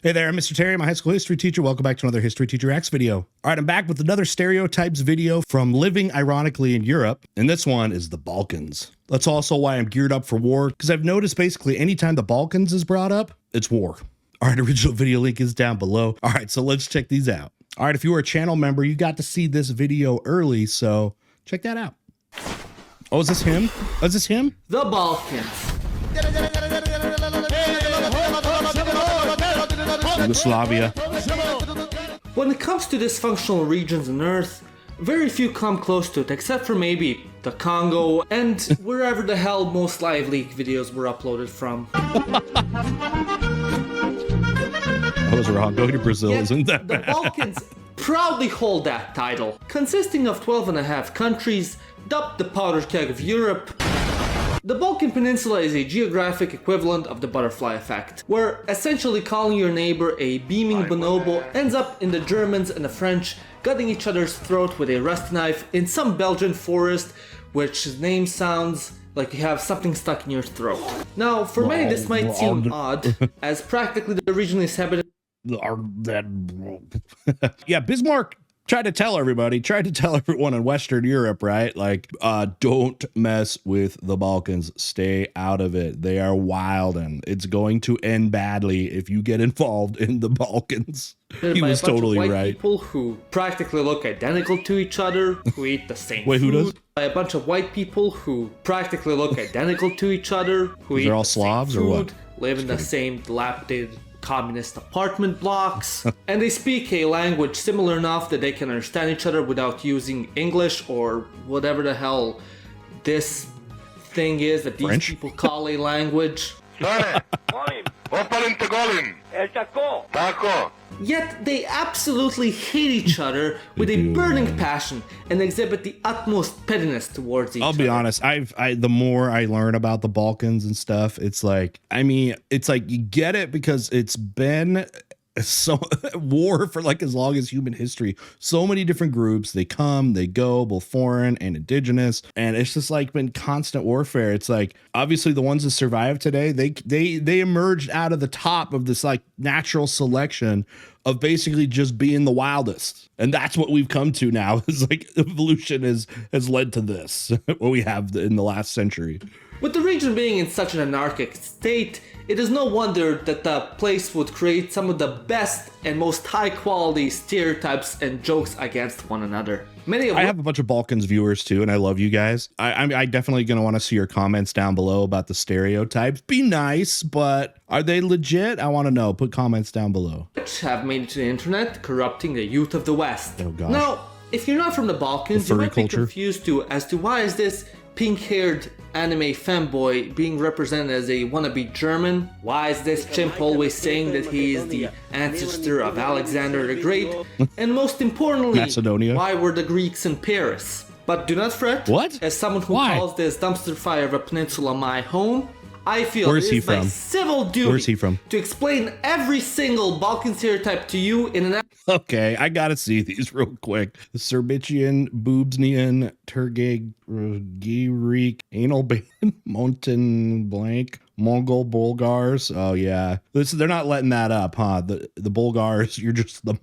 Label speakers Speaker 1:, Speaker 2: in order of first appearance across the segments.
Speaker 1: Hey there, I'm Mr. Terry, I'm a high school history teacher. Welcome back to another History Teacher X video. All right, I'm back with another stereotypes video from living ironically in Europe, and this one is the Balkans. That's also why I'm geared up for war, because I've noticed basically anytime the Balkans is brought up, it's war. All right, original video link is down below. All right, so let's check these out. All right, if you were a channel member, you got to see this video early, so check that out. Oh, is this him? Oh, is this him?
Speaker 2: The Balkans.
Speaker 1: Yugoslavia.
Speaker 2: When it comes to dysfunctional regions on Earth, very few come close to it, except for maybe the Congo and wherever the hell most live leak videos were uploaded from.
Speaker 1: I was wrong. Going to Brazil isn't that bad.
Speaker 2: The Balkans proudly hold that title, consisting of 12.5 countries, dubbed the powder keg of Europe. The Balkan Peninsula is a geographic equivalent of the butterfly effect, where essentially calling your neighbor a beaming bonobo ends up in the Germans and the French cutting each other's throat with a rusty knife in some Belgian forest, which name sounds like you have something stuck in your throat. Now, for many this might seem odd, as practically the region is habited.
Speaker 1: Yeah, Bismarck tried to tell everyone in Western Europe, right? Like, don't mess with the Balkans. Stay out of it. They are wild and it's going to end badly if you get involved in the Balkans. He was totally right.
Speaker 2: People who practically look identical to each other, who eat the same
Speaker 1: Wait,
Speaker 2: food.
Speaker 1: who does?
Speaker 2: By a bunch of white people who practically look identical to each other, who eat
Speaker 1: all
Speaker 2: the
Speaker 1: Slavs
Speaker 2: same
Speaker 1: or
Speaker 2: food,
Speaker 1: what?
Speaker 2: live in the same dilapidated communist apartment blocks, and they speak a language similar enough that they can understand each other without using English or whatever the hell this thing is that these
Speaker 1: French?
Speaker 2: people call a language. Yet they absolutely hate each other with a burning passion and exhibit the utmost pettiness towards each other.
Speaker 1: I'll be honest, the more I learn about the Balkans and stuff, it's like, I mean, it's like you get it because it's been so war for like as long as human history. So many different groups, they come, they go, both foreign and indigenous, and it's just like been constant warfare. It's like obviously the ones that survive today, they emerged out of the top of this like natural selection of basically just being the wildest, and that's what we've come to now. Is like evolution has led to this what we have in the last century.
Speaker 2: With the region being in such an anarchic state, it is no wonder that the place would create some of the best and most high quality stereotypes and jokes against one another. I
Speaker 1: have a bunch of Balkans viewers too, and I love you guys. I definitely gonna want to see your comments down below about the stereotypes. Be nice, but are they legit? I want to know. Put comments down below.
Speaker 2: Which have made it to the internet, corrupting the youth of the West.
Speaker 1: Oh gosh.
Speaker 2: Now, if you're not from the Balkans, you might be confused as to why is this pink-haired anime femboy being represented as a wannabe German? Why is this chimp always saying that he is the ancestor of Alexander the Great? And most importantly,
Speaker 1: Macedonia?
Speaker 2: Why were the Greeks in Paris? But do not fret.
Speaker 1: What?
Speaker 2: As someone who calls this dumpster fire of a peninsula my home, I feel it is my civil duty to explain every single Balkan stereotype to you in an...
Speaker 1: Okay, I gotta see these real quick. The Serbian, Boobsnian, Turgay, Girik, Anal Ban, Monten Blank, Mongol Bulgars. Oh yeah, they're not letting that up, huh? The Bulgars, you're just the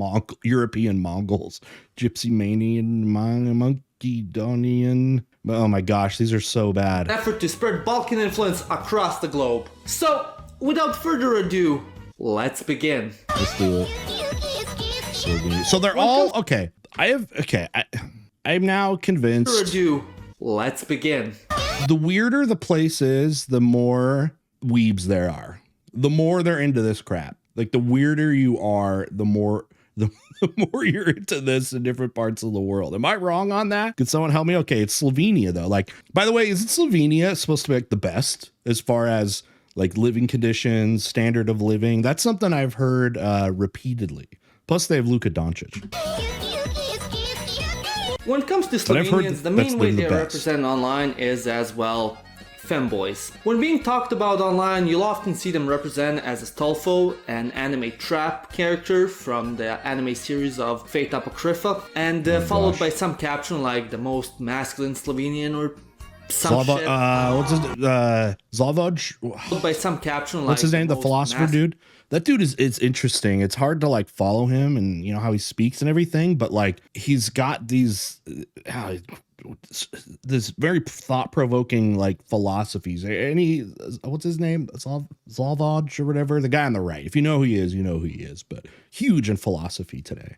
Speaker 1: European Mongols. Gypsy Manian, Macedonian. Oh my gosh, these are so bad.
Speaker 2: Effort to spread Balkan influence across the globe. So, without further ado, let's begin.
Speaker 1: Let's do it. So they're all okay. I'm now convinced.
Speaker 2: Without further ado, let's begin.
Speaker 1: The weirder the place is, the more weebs there are. The more they're into this crap. Like the weirder you are, the more you're into this in different parts of the world. Am I wrong on that? Could someone help me? Okay, it's Slovenia though. Like, by the way, isn't Slovenia supposed to be like the best as far as like living conditions, standard of living? That's something I've heard repeatedly. Plus they have Luka Doncic.
Speaker 2: When it comes to Slovenians, the main way they're represented online is as well femboys. When being talked about online, you'll often see them represented as Astolfo, an anime trap character from the anime series of Fate Apocrypha, and followed by some caption like the most masculine Slovenian or some shit.
Speaker 1: What's his Zlavoj?
Speaker 2: By some caption like
Speaker 1: What's his name? The
Speaker 2: most
Speaker 1: philosopher dude. That dude it's interesting. It's hard to like follow him and how he speaks and everything, but like he's got these this very thought-provoking like philosophies. What's his name? Zlavoj or whatever, the guy on the right. If you know who he is, you know who he is, but huge in philosophy today.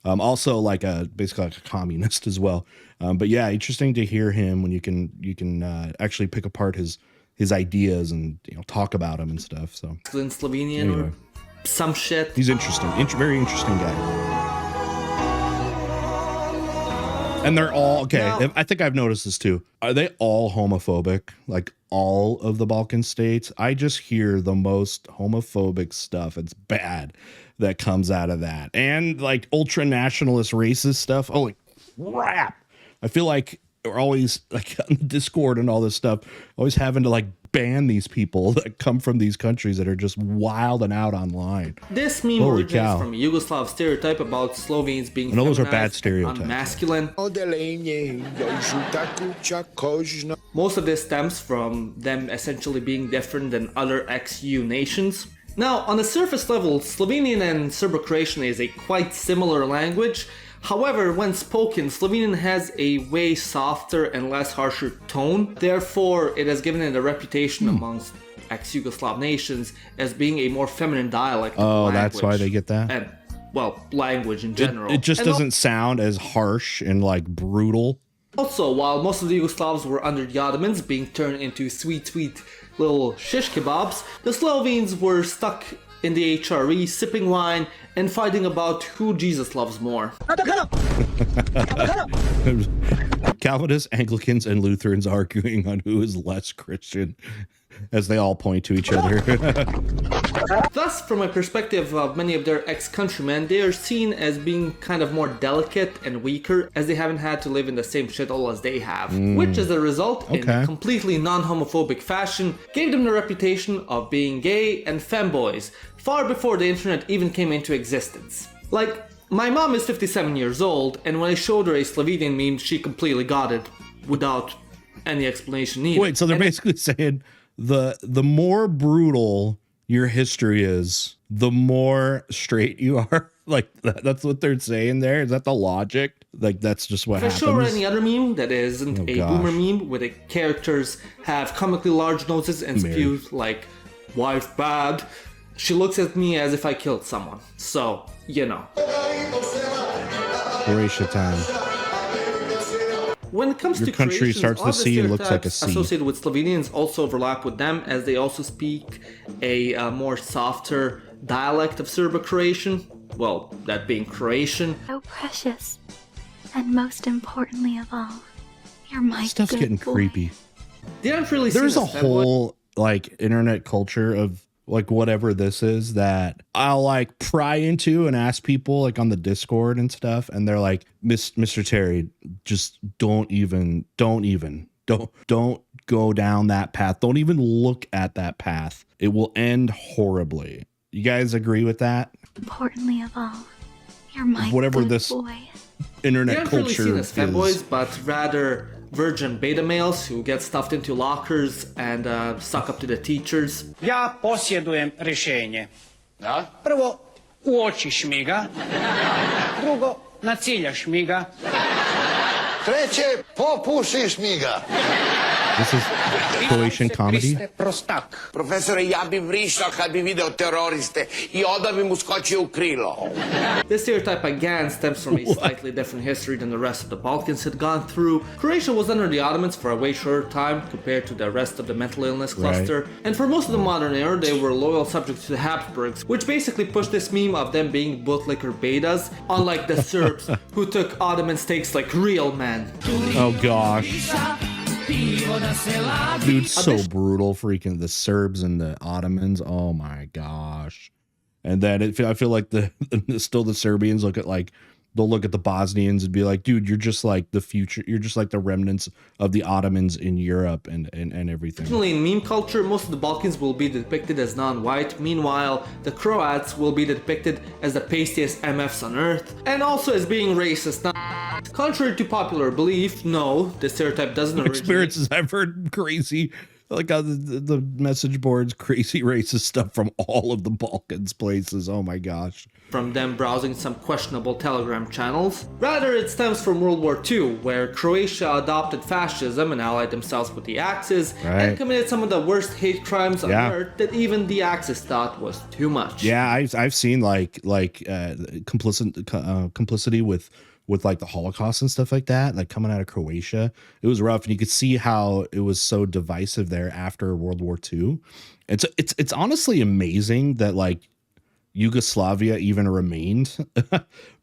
Speaker 1: Also like basically like a communist as well. But yeah, interesting to hear him when you can actually pick apart his ideas and talk about him and stuff. So
Speaker 2: in Slovenian
Speaker 1: anyway,
Speaker 2: or some shit.
Speaker 1: he's interesting. Very interesting guy. And they're all okay.
Speaker 2: Now,
Speaker 1: I think I've noticed this too. Are they all homophobic? Like all of the Balkan states? I just hear the most homophobic stuff. It's bad that comes out of that, and like ultra nationalist, racist stuff. Holy crap! I feel like we're always like on the Discord and all this stuff, always having to like ban these people that come from these countries that are just wild and out online.
Speaker 2: This meme originates from a Yugoslav stereotype about Slovenes being
Speaker 1: those are bad stereotypes.
Speaker 2: Masculine. Most of this stems from them essentially being different than other ex-EU nations. Now, on a surface level, Slovenian and Serbo-Croatian is a quite similar language. However, when spoken, Slovenian has a way softer and less harsher tone. Therefore, it has given it a reputation amongst ex-Yugoslav nations as being a more feminine dialect of language.
Speaker 1: That's why they get that?
Speaker 2: And, well, language in general.
Speaker 1: It just doesn't sound as harsh and like brutal.
Speaker 2: Also, while most of the Yugoslavs were under the Ottomans being turned into sweet little shish kebabs, the Slovenes were stuck in the HRE, sipping wine and fighting about who Jesus loves more.
Speaker 1: Calvinists, Anglicans, and Lutherans arguing on who is less Christian as they all point to each other.
Speaker 2: Thus, from a perspective of many of their ex-countrymen, they are seen as being kind of more delicate and weaker, as they haven't had to live in the same shithole as they have. Which, as a result, in a completely non-homophobic fashion, gave them the reputation of being gay and femboys, far before the internet even came into existence. Like, my mom is 57 years old, and when I showed her a Slovenian meme, she completely got it, without any explanation needed.
Speaker 1: Wait, so they're basically saying the more brutal your history is, the more straight you are? Like, that's what they're saying there? Is that the logic? Like, that's just what happens?
Speaker 2: If I show her any other meme that isn't a boomer meme, where the characters have comically large noses and spew like, wife bad, she looks at me as if I killed someone. So,
Speaker 1: Croatia time.
Speaker 2: When it comes to
Speaker 1: country
Speaker 2: Croatians,
Speaker 1: starts
Speaker 2: all
Speaker 1: the
Speaker 2: the
Speaker 1: C and looks like a
Speaker 2: stereotypes
Speaker 1: C.
Speaker 2: associated with Slovenians also overlap with them, as they also speak a more softer dialect of Serbo-Croatian. Well, that being Croatian.
Speaker 3: So precious, and most importantly of all, you're my
Speaker 1: Stuff's
Speaker 3: good
Speaker 1: getting
Speaker 3: boy.
Speaker 1: creepy.
Speaker 2: They aren't really
Speaker 1: There's
Speaker 2: seen
Speaker 1: a
Speaker 2: as femboys.
Speaker 1: whole like internet culture of like whatever this is that I'll like pry into and ask people like on the Discord and stuff, and they're like, Mr. Terry, just don't go down that path. Don't even look at that path. It will end horribly. You guys agree with that?
Speaker 3: Importantly of all, you're my
Speaker 1: Whatever
Speaker 3: good
Speaker 1: this
Speaker 3: boy.
Speaker 1: internet
Speaker 2: They aren't really
Speaker 1: culture
Speaker 2: seen as femboys,
Speaker 1: is.
Speaker 2: but rather virgin beta males who get stuffed into lockers and suck up to the teachers.
Speaker 4: Ja posjedujem rješenje.
Speaker 5: Da?
Speaker 4: Prvo, uočiš mi ga. Drugo, naciljaš mi ga.
Speaker 5: Treće, popušiš mi ga.
Speaker 1: This is Croatian comedy.
Speaker 4: Kriste prostak.
Speaker 5: Profesore, ja bi vrištao kad bi video teroriste i onda bi mu skočio u krilo.
Speaker 2: This stereotype again stems from a slightly different history than the rest of the Balkans had gone through. Croatia was under the Ottomans for a way shorter time compared to the rest of the mental illness cluster, and for most of the modern era they were loyal subjects to the Habsburgs, which basically pushed this meme of them being bootlicker betas, unlike the Serbs who took Ottoman stakes like real men.
Speaker 1: Oh gosh. Dude, so brutal. Freaking the Serbs and the Ottomans. Oh my gosh. And then I feel like still the Serbians look at like, they'll look at the Bosnians and be like, dude, you're just like the future. You're just like the remnants of the Ottomans in Europe and everything.
Speaker 2: Additionally, in meme culture, most of the Balkans will be depicted as non-white. Meanwhile, the Croats will be depicted as the pastiest MFs on earth, and also as being racist, not Contrary to popular belief, no, the stereotype doesn't originate.
Speaker 1: Experiences I've heard crazy, like the message boards, crazy racist stuff from all of the Balkans places. Oh my gosh.
Speaker 2: From them browsing some questionable Telegram channels. Rather, it stems from World War II, where Croatia adopted fascism and allied themselves with the Axis, and committed some of the worst hate crimes on earth that even the Axis thought was too much.
Speaker 1: Yeah, I've seen complicity with like the Holocaust and stuff like that, like coming out of Croatia. It was rough, and you could see how it was so divisive there after World War II. It's honestly amazing that like Yugoslavia even remained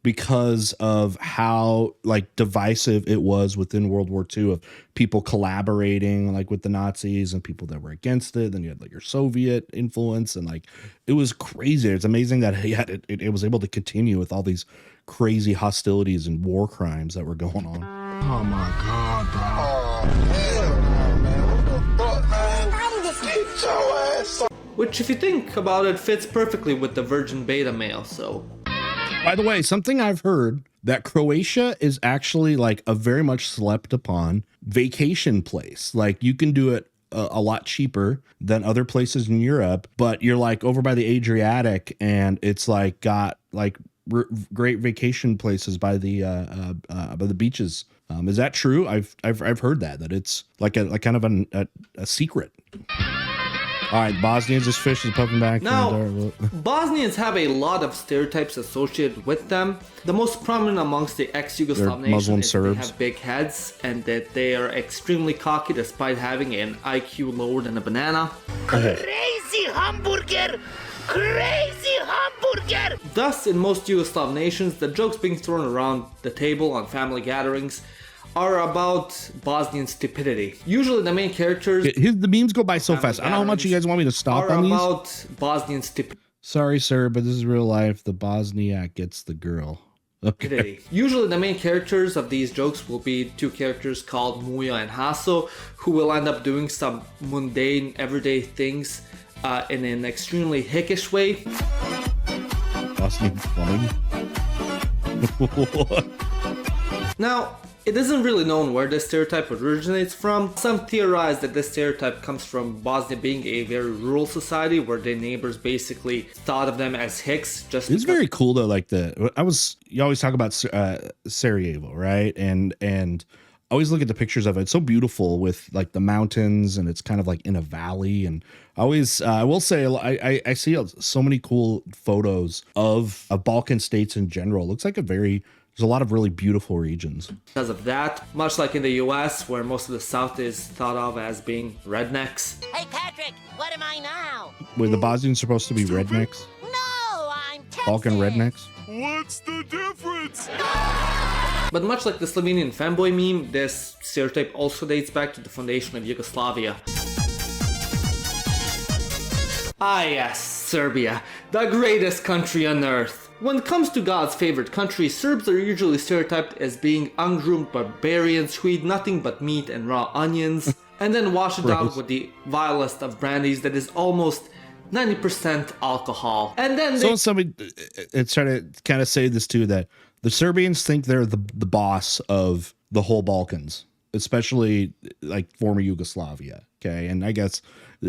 Speaker 1: because of how like divisive it was within World War II, of people collaborating like with the Nazis and people that were against it. Then you had like your Soviet influence, and like it was crazy. It's amazing that it was able to continue with all these crazy hostilities and war crimes that were going on.
Speaker 6: Oh my God, bro. Oh, hell no, man. What the fuck, man? Get your ass up.
Speaker 2: Which, if you think about it, fits perfectly with the virgin beta male, so.
Speaker 1: By the way, something I've heard, that Croatia is actually like a very much slept upon vacation place. Like you can do it a lot cheaper than other places in Europe, but you're like over by the Adriatic, and it's like got like great vacation places by the beaches. Is that true? I've heard that it's like kind of a secret. All right, Bosnians, this fish is puffing back.
Speaker 2: Now, Bosnians have a lot of stereotypes associated with them. The most prominent amongst the ex-Yugoslav nations is they have big heads and that they are extremely cocky despite having an IQ lower than a banana.
Speaker 7: Crazy hamburger! Crazy hamburger!
Speaker 2: Thus, in most Yugoslav nations, the jokes being thrown around the table on family gatherings are about Bosnian stupidity. Usually the main characters...
Speaker 1: The memes go by so fast. I don't know how much you guys want me to stop on these.
Speaker 2: Are about Bosnian stupidity.
Speaker 1: Sorry, sir, but this is real life. The Bosniak gets the girl. Okay.
Speaker 2: Usually the main characters of these jokes will be two characters called Muja and Haso, who will end up doing some mundane, everyday things in an extremely hickish way.
Speaker 1: Bosnian plumbing?
Speaker 2: Now, it isn't really known where this stereotype originates from. Some theorize that this stereotype comes from Bosnia being a very rural society where their neighbors basically thought of them as hicks.
Speaker 1: It's very cool though. Like you always talk about Sarajevo, right? And I always look at the pictures of it. It's so beautiful with like the mountains, and it's kind of like in a valley. And I will say I see so many cool photos of Balkan states in general. It looks like there's a lot of really beautiful regions.
Speaker 2: Because of that, much like in the US, where most of the South is thought of as being rednecks.
Speaker 7: Hey, Patrick, what am I now?
Speaker 1: Were the Bosnians supposed to be rednecks?
Speaker 7: No, I'm Texas.
Speaker 1: Balkan rednecks?
Speaker 6: What's the difference?
Speaker 2: But much like the Slovenian fanboy meme, this stereotype also dates back to the foundation of Yugoslavia. Ah yes, Serbia, the greatest country on earth. When it comes to God's favorite country, Serbs are usually stereotyped as being ungroomed barbarians who eat nothing but meat and raw onions, and then wash it down with the vilest of brandies that is almost 90% alcohol. And then
Speaker 1: somebody it's trying to kind of say this too, that the Serbians think they're the boss of the whole Balkans, especially like former Yugoslavia. Okay, and I guess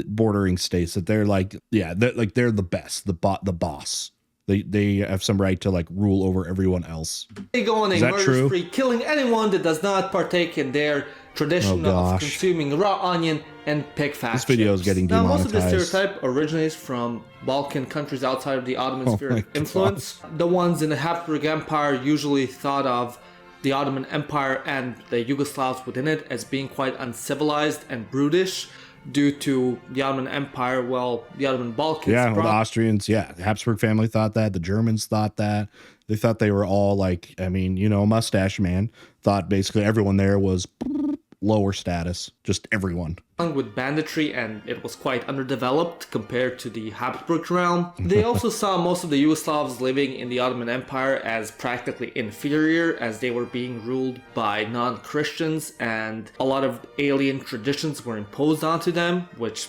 Speaker 1: bordering states, that they're like, yeah, they're the best, the boss. They have some right to like rule over everyone else.
Speaker 2: They go on a murder spree, killing anyone that does not partake in their tradition of consuming raw onion and pig fat.
Speaker 1: This video is getting demonetized.
Speaker 2: Now, most of the stereotype originates from Balkan countries outside of the Ottoman sphere of influence. The ones in the Habsburg Empire usually thought of the Ottoman Empire and the Yugoslavs within it as being quite uncivilized and brutish, due to the Ottoman Empire, the Ottoman Balkans.
Speaker 1: Yeah, the Austrians, the Habsburg family thought that. The Germans thought that. They thought they were all like, mustache man thought basically everyone there was lower status, just everyone.
Speaker 2: With banditry, and it was quite underdeveloped compared to the Habsburg realm. They also saw most of the Yugoslavs living in the Ottoman Empire as practically inferior, as they were being ruled by non-Christians, and a lot of alien traditions were imposed onto them, which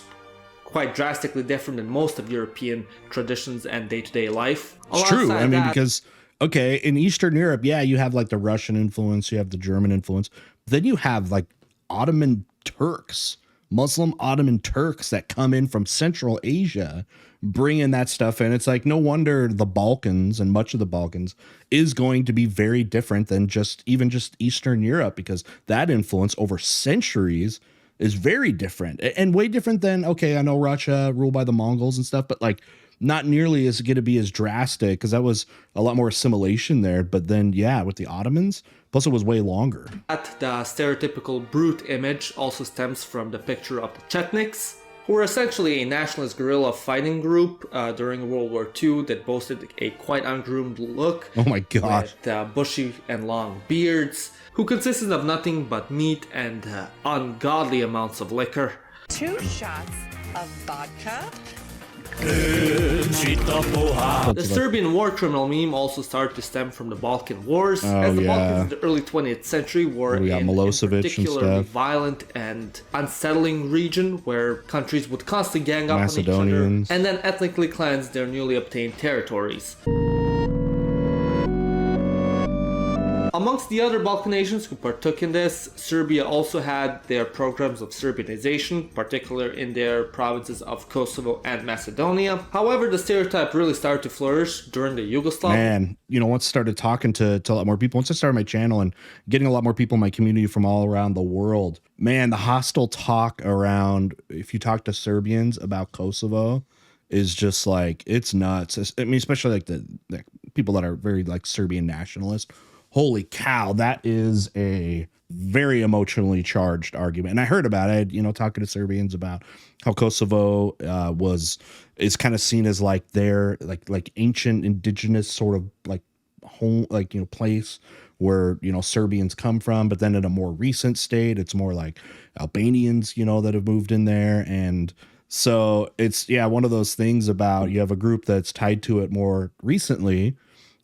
Speaker 2: quite drastically different than most of European traditions and day-to-day life.
Speaker 1: It's true. Because okay, in Eastern Europe, yeah, you have like the Russian influence, you have the German influence. Then you have like Ottoman Turks, Muslim Ottoman Turks that come in from Central Asia, bringing that stuff in. It's like, no wonder the Balkans and much of the Balkans is going to be very different than just Eastern Europe, because that influence over centuries is very different and way different than, okay, I know Russia ruled by the Mongols and stuff, but like not nearly as going to be as drastic, because that was a lot more assimilation there. But then, yeah, with the Ottomans, plus it was way longer.
Speaker 2: The stereotypical brute image also stems from the picture of the Chetniks, who were essentially a nationalist guerrilla fighting group during World War II that boasted a quite ungroomed look.
Speaker 1: Oh my gosh.
Speaker 2: With bushy and long beards, who consisted of nothing but meat and ungodly amounts of liquor.
Speaker 8: 2 shots of vodka.
Speaker 2: The Serbian war criminal meme also started to stem from the Balkan Wars, as the Balkans in the early 20th century were a particularly violent and unsettling region where countries would constantly gang up on each other and then ethnically cleanse their newly obtained territories. Amongst the other Balkan nations who partook in this, Serbia also had their programs of Serbianization, particularly in their provinces of Kosovo and Macedonia. However, the stereotype really started to flourish during the Yugoslav.
Speaker 1: Man, you know, once I started talking to a lot more people, once I started my channel and getting a lot more people in my community from all around the world, man, the hostile talk around, if you talk to Serbians about Kosovo, is just like, it's nuts. I mean, especially like the people that are very like Serbian nationalist. Holy cow, that is a very emotionally charged argument. And I heard about it, you know, talking to Serbians about how Kosovo is kind of seen as like their like ancient indigenous sort of like home, like, you know, place where, you know, Serbians come from. But then in a more recent state, it's more like Albanians, you know, that have moved in there. And so it's, yeah, one of those things about, you have a group that's tied to it more recently,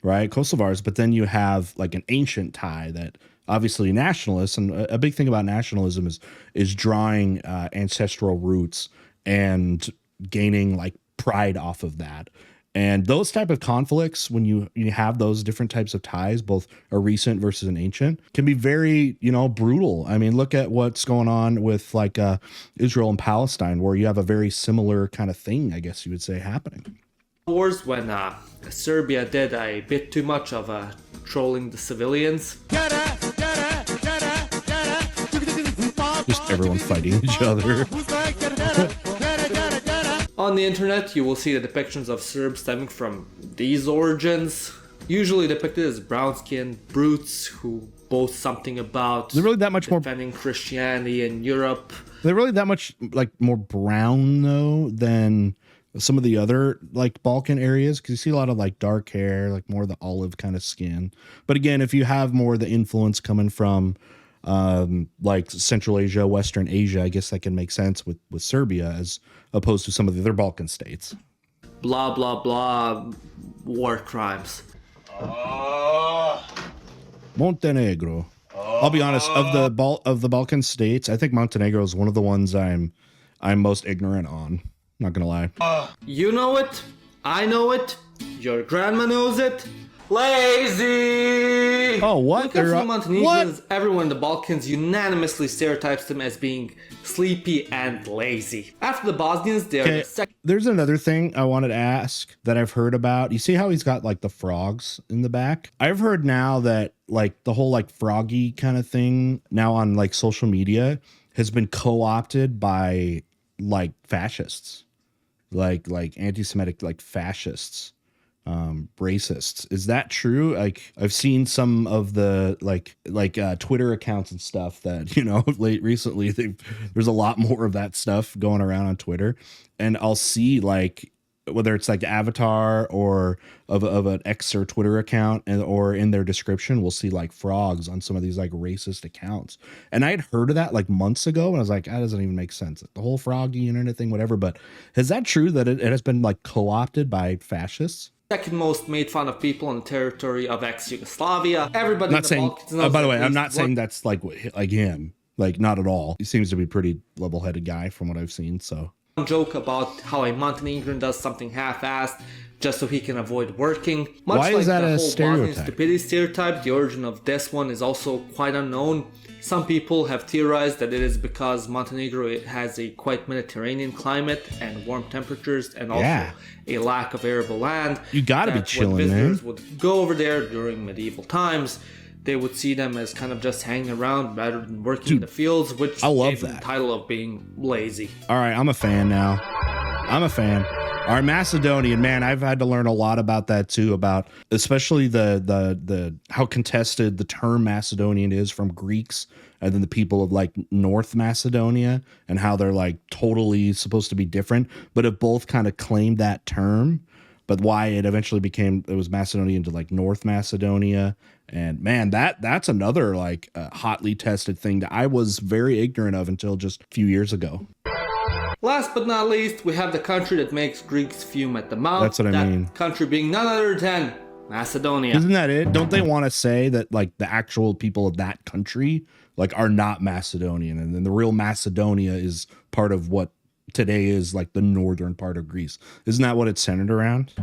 Speaker 1: right? Kosovars, but then you have like an ancient tie that obviously nationalists, and a big thing about nationalism is drawing ancestral roots and gaining like pride off of that. And those type of conflicts, when you have those different types of ties, both a recent versus an ancient, can be very, you know, brutal. I mean, look at what's going on with like Israel and Palestine, where you have a very similar kind of thing, I guess you would say, happening.
Speaker 2: Wars when Serbia did a bit too much of trolling the civilians.
Speaker 1: Just everyone fighting each other.
Speaker 2: On the internet, you will see the depictions of Serbs stemming from these origins, usually depicted as brown-skinned brutes who boast something about
Speaker 1: they're really that much
Speaker 2: defending Christianity in Europe.
Speaker 1: They're really that much like more brown though than some of the other like Balkan areas, because you see a lot of like dark hair, like more of the olive kind of skin. But again, if you have more of the influence coming from like Central Asia, Western Asia, I guess that can make sense with Serbia as opposed to some of the other Balkan states.
Speaker 2: Blah, blah, blah, war crimes.
Speaker 1: Montenegro. I'll be honest, of the Balkan states, I think Montenegro is one of the ones I'm most ignorant on. Not gonna lie.
Speaker 2: You know it. I know it. Your grandma knows it. Lazy!
Speaker 1: Oh, what?
Speaker 2: When it comes to the Montenegrins, everyone in the Balkans unanimously stereotypes them as being sleepy and lazy. After the Bosnians, they're the second.
Speaker 1: There's another thing I wanted to ask that I've heard about. You see how he's got like the frogs in the back? I've heard now that like the whole like froggy kind of thing now on like social media has been co-opted by like fascists, like anti-Semitic, like fascists, racists. Is that true? Like I've seen some of the like Twitter accounts and stuff that, you know, recently there's a lot more of that stuff going around on Twitter, and I'll see like whether it's like avatar or of an X or Twitter account, and or in their description we'll see like frogs on some of these like racist accounts. And I'd heard of that like months ago, and I was like, that doesn't even make sense, the whole froggy internet thing, whatever. But is that true that it has been like co-opted by fascists?
Speaker 2: Second most made fun of people on the territory of ex-Yugoslavia. Everybody
Speaker 1: not saying, by the way, I'm not saying that's like him, like not at all. He seems to be a pretty level-headed guy from what I've seen, so
Speaker 2: joke about how a Montenegrin does something half-assed just so he can avoid working. Much
Speaker 1: Why
Speaker 2: like
Speaker 1: is that
Speaker 2: the
Speaker 1: a
Speaker 2: whole
Speaker 1: stereotype?
Speaker 2: Bosnian stupidity stereotype, the origin of this one is also quite unknown. Some people have theorized that it is because Montenegro has a quite Mediterranean climate and warm temperatures and also a lack of arable land.
Speaker 1: You gotta be chilling,
Speaker 2: when visitors
Speaker 1: man.
Speaker 2: would go over there during medieval times, they would see them as kind of just hanging around rather than working in the fields, which
Speaker 1: I love
Speaker 2: gave them
Speaker 1: that.
Speaker 2: the title of being lazy.
Speaker 1: All right, I'm a fan now. I'm a fan. All right, Macedonian, man, I've had to learn a lot about that too, about especially the how contested the term Macedonian is from Greeks and then the people of like North Macedonia, and how they're like totally supposed to be different, but have both kind of claimed that term, but why it eventually it was Macedonian to like North Macedonia. And man, that's another like hotly tested thing that I was very ignorant of until just a few years ago.
Speaker 2: Last but not least, we have the country that makes Greeks fume at the mouth.
Speaker 1: That's what I mean.
Speaker 2: Country being none other than Macedonia.
Speaker 1: Isn't that it? Don't they want to say that like the actual people of that country like are not Macedonian, and then the real Macedonia is part of what today is like the northern part of Greece? Isn't that what it's centered around?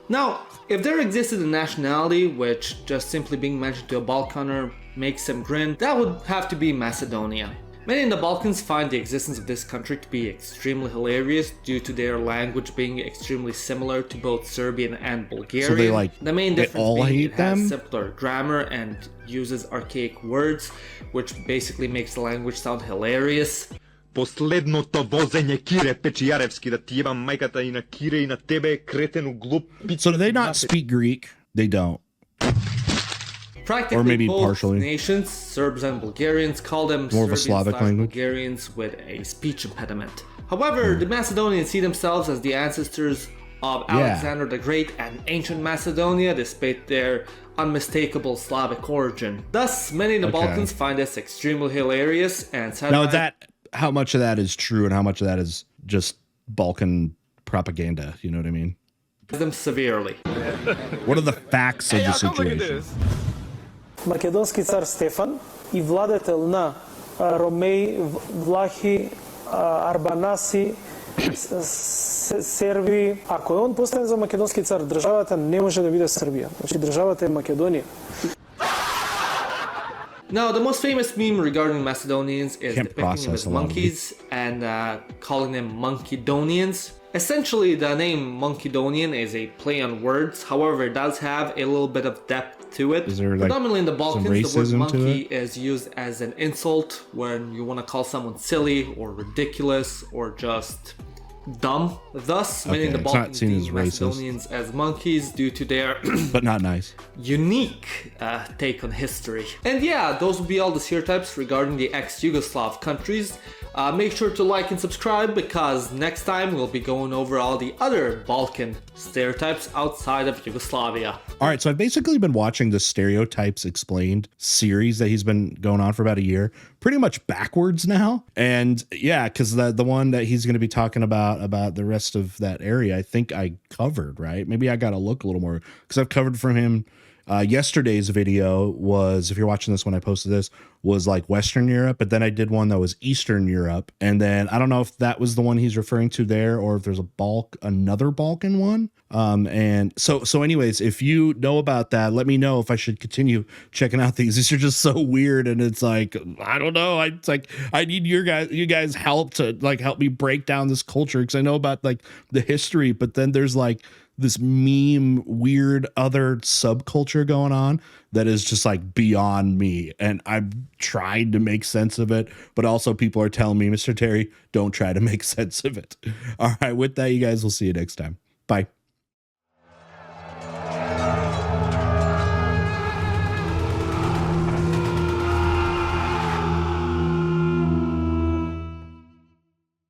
Speaker 2: Now, if there existed a nationality which just simply being mentioned to a Balkaner makes them grin, that would have to be Macedonia. Many in the Balkans find the existence of this country to be extremely hilarious due to their language being extremely similar to both Serbian and Bulgarian.
Speaker 1: So they like
Speaker 2: the main
Speaker 1: they
Speaker 2: difference
Speaker 1: all
Speaker 2: being
Speaker 1: hate
Speaker 2: it has
Speaker 1: them?
Speaker 2: simpler grammar and uses archaic words, which basically makes the language sound hilarious.
Speaker 9: Последното возење Кире Печијаревски, да ти јебам мајката и на Кире и на тебе, кретену глуп.
Speaker 1: So do they not speak Greek? They don't.
Speaker 2: Practically
Speaker 1: Or maybe
Speaker 2: both
Speaker 1: partially.
Speaker 2: nations, Serbs and Bulgarians, call them
Speaker 1: More of a
Speaker 2: Serbians
Speaker 1: Slavic
Speaker 2: slash
Speaker 1: language.
Speaker 2: Bulgarians with a speech impediment. However, the Macedonians see themselves as the ancestors of Alexander the Great and ancient Macedonia, despite their unmistakable Slavic origin. Thus, many in the Balkans find this extremely hilarious and
Speaker 1: Now, how much of that is true and how much of that is just Balkan propaganda? You know what I mean?
Speaker 2: them severely.
Speaker 1: What are the facts of the situation?
Speaker 10: Македонски цар Стефан и владетел на Ромеи, Влахи, Арбанаси, Серби. Ако е он поставен за македонски цар, државата не може да биде Србија. Значи државата е Македонија.
Speaker 2: Now, the most famous meme regarding Macedonians is depicting them as monkeys and calling them Monkedonians. Essentially, the name Monkedonian is a play on words. However, it does have a little bit of depth to it.
Speaker 1: Is there like
Speaker 2: predominantly in the Balkans, the word
Speaker 1: racism
Speaker 2: monkey
Speaker 1: to it?
Speaker 2: is used as an insult when you want to call someone silly or ridiculous or just dumb. Thus, many in the Balkans deem Macedonians as monkeys due to their
Speaker 1: but not nice
Speaker 2: unique take on history. And yeah, those will be all the stereotypes regarding the ex-Yugoslav countries. Make sure to like and subscribe because next time we'll be going over all the other Balkan stereotypes outside of Yugoslavia.
Speaker 1: All right, so I've basically been watching the Stereotypes Explained series that he's been going on for about a year, pretty much backwards now. And yeah, because the one that he's going to be talking about the rest of that area, I think I covered, right? Maybe I got to look a little more because I've covered from him. Yesterday's video was, if you're watching this when I posted this, was like Western Europe, but then I did one that was Eastern Europe. And then I don't know if that was the one he's referring to there or if there's another Balkan one. And so anyways, if you know about that, let me know if I should continue checking out these. These are just so weird. And it's like, I don't know. It's like, I need you guys help to like help me break down this culture. Cause I know about like the history, but then there's like this meme weird other subculture going on that is just like beyond me. And I've tried to make sense of it, but also people are telling me, Mr. Terry, don't try to make sense of it. All right. With that, you guys will see you next time. Bye.